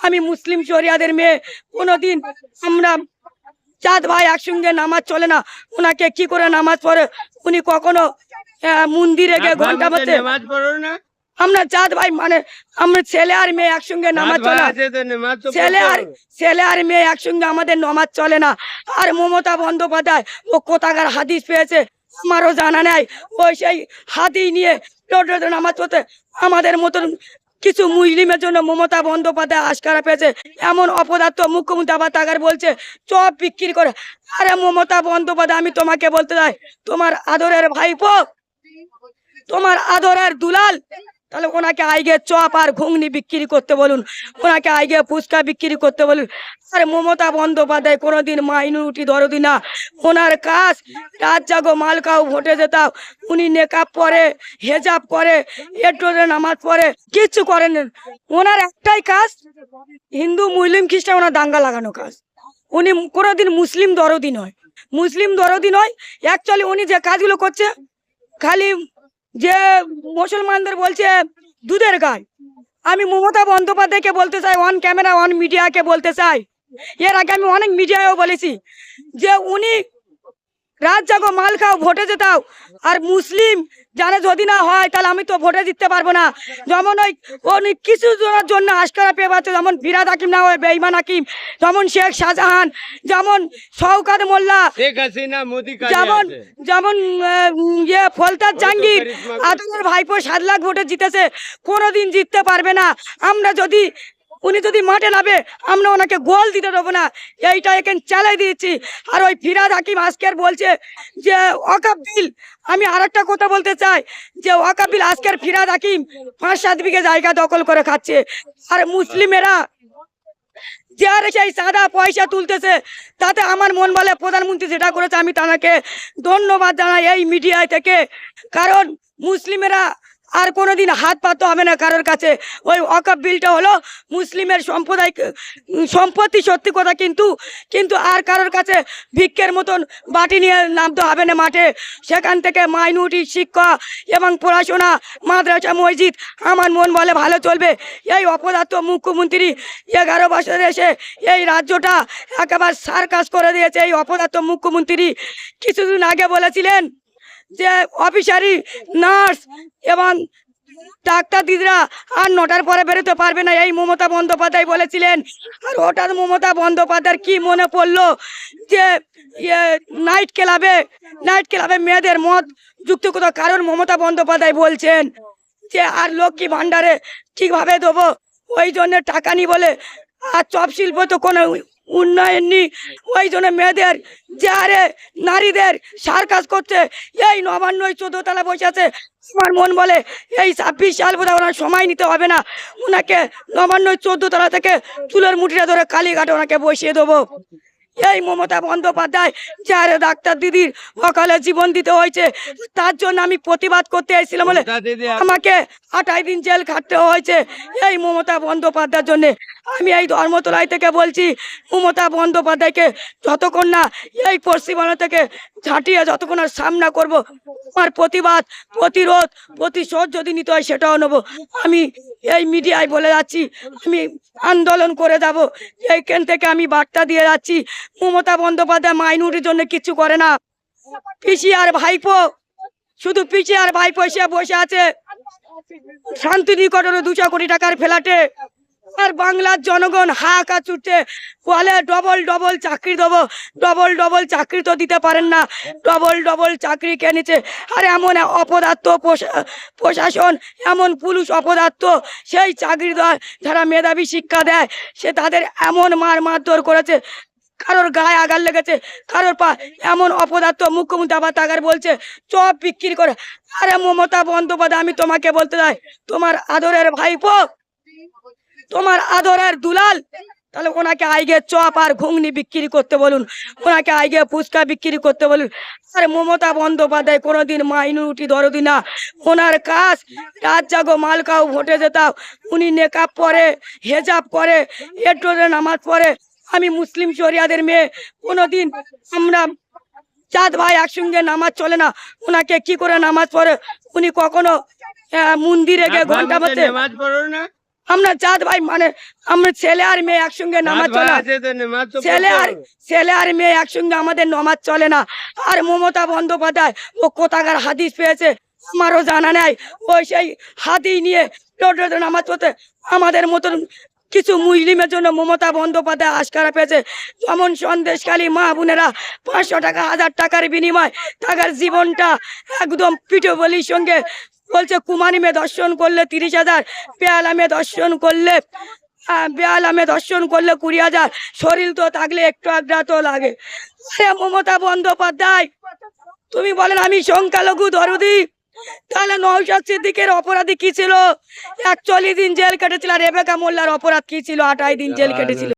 আমি মুসলিম শরিয়াদের মেয়ে, কোনোদিন আমরা চাঁদ ভাই একসঙ্গে নামাজ চলে না। ওনাকে কি করে নামাজ পড়ে? উনি কখনো মন্দিরে গিয়ে ঘন্টা বাজে নামাজ পড়ো না? আমরা চাঁদ ভাই মানে আমরা ছেলে আর মেয়ে একসঙ্গে নামাজ চলে না। ছেলে আর মেয়ে একসঙ্গে আমাদের নামাজ চলে না। আর মমতা বন্দ্যোপাধ্যায় ও কোথাকার হাদিস পেয়েছে আমারও জানা নেই। ওই সেই হাদিস নিয়ে নামাজ পড়তে আমাদের মতন কিছু মুসলিমের জন্য মমতা বন্দ্যোপাধ্যায় আশকারা পেয়েছে। এমন অপদার্থ মুখ্যমন্ত্রী আবার তাকার বলছে চপ বিক্রি করে। আরে মমতা বন্দ্যোপাধ্যায়, আমি তোমাকে বলতে চাই, তোমার আদরের ভাইপো, তোমার আদরের দুলাল, তাহলে ওনাকে আইগে চপ আর ঘুগনি বিক্রি করতে বলুন, ওনাকে আইগে ফুচকা বিক্রি করতে বলুন। আর মমতা বন্দ্যোপাধ্যায় কোনোদিন মাইনরিটি দরদি না। ওনার কাজ রাত জাগো মালকাও ভোটে যেতাও, উনি নেকাব পরে, হেজাব করে, এড্রোরে নামাজ পড়ে, কিচ্ছু করেন। ওনার একটাই কাজ, হিন্দু মুসলিম খ্রিস্টান ওনার দাঙ্গা লাগানো কাজ। উনি কোনোদিন মুসলিম দরদি নয়, মুসলিম দরদি নয়। অ্যাকচুয়ালি উনি যে কাজগুলো করছে, খালি যে মুসলমানদের বলছে দুধের গায়। আমি মমতা বন্দ্যোপাধ্যায়কে বলতে চাই, অন ক্যামেরা অন মিডিয়াকে বলতে চাই, এর আগে আমি অনেক মিডিয়ায়ও বলেছি যে উনি রাত জাগো মাল খাও ভোটে যেতাও। আর মুসলিম জানে যদি না হয় তাহলে আমি তো ভোটে জিততে পারবো না। যেমন ওই কিছু জনের জন্য আশকারা পেয়ে পাচ্ছে, যেমন ফিরাদ হাকিম না হয় বেঈমান হাকিম, যেমন শেখ শাহজাহান, যেমন শওকত মোল্লা, যেমন যেমন ফলতাজ জাহাঙ্গীর, আদমের ভাইপো 7 লাখ ভোটে জিতেছে, কোনোদিন জিততে পারবে না। আমরা যদি উনি যদি মাঠে নামে আমরা ওনাকে গোল দিতে দেবো না, এইটা এখানে চালাই দিয়েছি। আর ওই ফিরাদ হাকিম আজকের বলছে যে ওয়াকফ বিল, আমি আর একটা কথা বলতে চাই যে ওয়াকফ বিল আজকের ফিরাদ হাকিম 5-7 বিঘে জায়গা দখল করে খাচ্ছে। আর মুসলিমেরা যে আর সেই সাদা পয়সা তুলতেছে, তাতে আমার মন বলে প্রধানমন্ত্রী যেটা করেছে আমি তাকে ধন্যবাদ জানাই এই মিডিয়ায় থেকে। কারণ মুসলিমেরা আর কোনোদিন হাত পাততে হবে না কারোর কাছে। ওই ওয়াকফ বিলটা হলো মুসলিমের সম্পত্তি, সত্যি কথা, কিন্তু আর কারোর কাছে ভিক্ষের মতন বাটি নিয়ে নামতে হবে না মাঠে। সেখান থেকে মাইনরিটি শিক্ষা এবং পড়াশোনা, মাদ্রাসা, মসজিদ আমার মন বলে ভালো চলবে। এই অপদার্থ মুখ্যমন্ত্রী 11 বছর এসে এই রাজ্যটা একেবারে সার্কাস করে দিয়েছে। এই অপদার্থ মুখ্যমন্ত্রী কিছুদিন আগে বলেছিলেন যে অফিসারি, নার্স এবং ডাক্তার দিদিরা আর 9টার পরে বেরোতে পারবে না, এই মমতা বন্দ্যোপাধ্যায় বলেছিলেন। আর হঠাৎ মমতা বন্দ্যোপাধ্যায়ের কি মনে পড়লো যে নাইট ক্লাবে মেয়েদের মদ যুক্ত করতে। কারণ মমতা বন্দ্যোপাধ্যায় বলছেন যে আর লক্ষ্মী ভাণ্ডারে ঠিকভাবে দেবো, ওই জন্য টাকা নি বলে। আর চপ শিল্প তো কোনো উন্নয়ন নেই, ওই জন্য মেয়েদের যে আরে নারীদের সার্কাস করছে। এই নবান্ন 14 তলা বসে আছে। আমার মন বলে এই 26 সাল বোধহয় ওনার সময় নিতে হবে না, ওনাকে নবান্ন 14 তলা থেকে চুলের মুঠিটা ধরে কালীঘাটে ওনাকে বসিয়ে দেবো। এই মমতা বন্দ্যোপাধ্যায় যারে ডাক্তার দিদির অকালে জীবন দিতে হয়েছে, তার জন্য আমি প্রতিবাদ করতে এসেছিলাম বলে আমাকে 28 দিন জেল খাটতে হয়েছে এই মমতা বন্দ্যোপাধ্যায়ের জন্য। আমি এই ধর্মতলায় থেকে বলছি, মমতা বন্দ্যোপাধ্যায়কে যতক্ষণ না এই পশ্চিমবঙ্গ থেকে ঝাঁটিয়ে যতক্ষণ না সামনা করব, আমার প্রতিবাদ, প্রতিরোধ, প্রতিশোধ যদি নিতে হয় সেটাও নেবো। আমি এই মিডিয়ায় বলে যাচ্ছি, আমি আন্দোলন করে যাব। এইখান থেকে আমি বার্তা দিয়ে যাচ্ছি, মমতা বন্দ্যোপাধ্যায় মাইনরিটির জন্য কিছু করে না। পিসি আর ভাইপো, শুধু পিসি আর ভাইপো এসে বসে আছে শান্তিনিকেতনে 200 কোটি টাকার ফ্ল্যাটে। আর বাংলার জনগণ হাহাকার ছুটছে, বলে ডবল চাকরি দেবো। ডবল চাকরি তো দিতে পারেন না, ডবল চাকরি কেনেছে। আর এমন অপদার্থ প্রশাসন, এমন পুলিশ অপদার্থ, সেই চাকরি দেয় যারা মেধাবী শিক্ষা দেয়, সে তাদের এমন মারধর করেছে, কারোর গায়ে আঘাত লেগেছে, কারোর পা। এমন অপদার্থ মুখ্যমন্ত্রী আবার তাকার বলছে চপ বিক্রি করে। আরে মমতা বন্দ্যোপাধ্যায়, আমি তোমাকে বলতে চাই, তোমার আদরের ভাইপো, তোমার আদরের দুলাল, তাহলে ওনাকে আইগে চপ আর ঘুগনি বিক্রি করতে বলুন, ওনাকে আইগে ফুচকা বিক্রি করতে বলুন। আর মমতা বন্দ্যোপাধ্যায় কোনোদিন মাইনরিটি দরদি না। ওনার কাজ রাত জাগো মালকাও ভোটে যেতাও, উনি নেকাব পরে, হেজাব করে, এড্রোরে নামাজ পড়ে। আমি মুসলিম শরিয়াদের মেয়ে, কোনোদিন আমরা চাঁদ ভাই একসঙ্গে নামাজ চলে না। ওনাকে কি করে নামাজ পড়ে? উনি কখনো মন্দিরে গিয়ে ঘন্টা বাজে নামাজ পড়ো না? আমরা জাত ভাই মানে আমরা ছেলে আর মেয়ে একসঙ্গে নামাজ চলে না। ছেলে আর মেয়ে একসঙ্গে আমাদের নামাজ চলে না। আর মমতা বন্দ্যোপাধ্যায় ও কোথাকার হাদিস পেয়েছে আমারও জানা নাই, ওই সেই হাদিস নিয়ে টোটোতে নামাজ পড়তে আমাদের মতন কিছু মুসলিমের জন্য মমতা বন্দ্যোপাধ্যায় আশকারা পেয়েছে। যেমন সন্দেশখালী মা বোনেরা 500 টাকা 1000 টাকার বিনিময় তাদের জীবনটা একদম পিঠে বলির সঙ্গে বলছে কুমারী মেয়ে দর্শন করলে 30,000, বেহালা মেয়ে দর্শন করলে 20,000, শরীর তো থাকলে একটু আগ্রা তো লাগে। মমতা বন্দ্যোপাধ্যায় তুমি বলেন আমি সংখ্যালঘু দরদি, তাহলে নওশাদ সিদ্দিকের অপরাধী কি ছিল? 41 দিন জেল কেটেছিল। রেবেকা মোল্লার অপরাধ কি ছিল? 28 দিন জেল কেটেছিল।